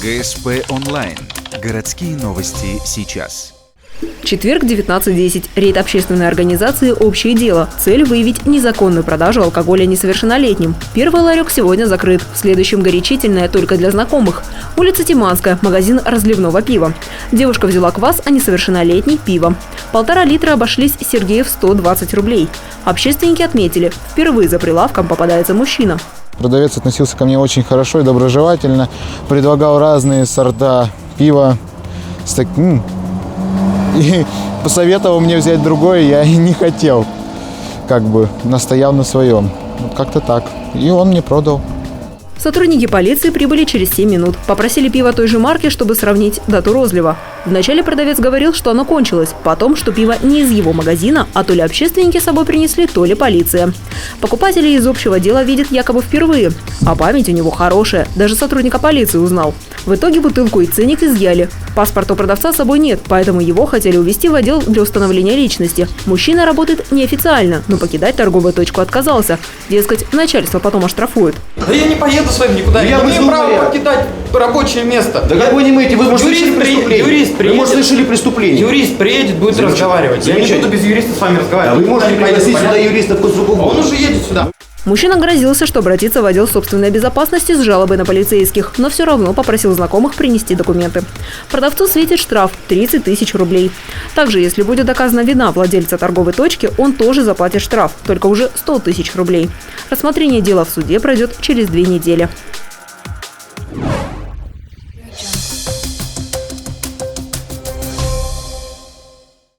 ГСП онлайн. Городские новости сейчас. Четверг, 19:10. Рейд общественной организации «Общее дело». Цель – выявить незаконную продажу алкоголя несовершеннолетним. Первый ларек сегодня закрыт. В следующем горячительное только для знакомых. Улица Тиманская, магазин разливного пива. Девушка взяла квас, а несовершеннолетний – пиво. 1,5 литра обошлись Сергеев 120 рублей. Общественники отметили – впервые за прилавком попадается мужчина. Продавец относился ко мне очень хорошо и доброжелательно. Предлагал разные сорта пива с таким... И посоветовал мне взять другое, я и не хотел. Настоял на своем. Как-то так. И он мне продал. Сотрудники полиции прибыли через 7 минут. Попросили пиво той же марки, чтобы сравнить дату розлива. Вначале продавец говорил, что оно кончилось. Потом, что пиво не из его магазина, а то ли общественники с собой принесли, то ли полиция. Покупатели из общего дела видят якобы впервые. А память у него хорошая. Даже сотрудника полиции узнал. В итоге бутылку и ценник изъяли. Паспорта у продавца с собой нет, поэтому его хотели увезти в отдел для установления личности. Мужчина работает неофициально, но покидать торговую точку отказался. Дескать, начальство потом оштрафует. Да я не поеду с вами никуда, я не имею права покидать рабочее место. Да как вы не имеете? Вы, может, совершили преступление? Юрист приедет. Вы, может, совершили преступление? Юрист приедет, будет разговаривать. Я не буду без юриста с вами разговаривать. А вы можете пригласить сюда юриста в Кострубу? Он уже едет сюда. Мужчина грозился, что обратится в отдел собственной безопасности с жалобой на полицейских, но все равно попросил знакомых принести документы. Продавцу светит штраф – 30 тысяч рублей. Также, если будет доказана вина владельца торговой точки, он тоже заплатит штраф, только уже 100 тысяч рублей. Рассмотрение дела в суде пройдет через 2 недели.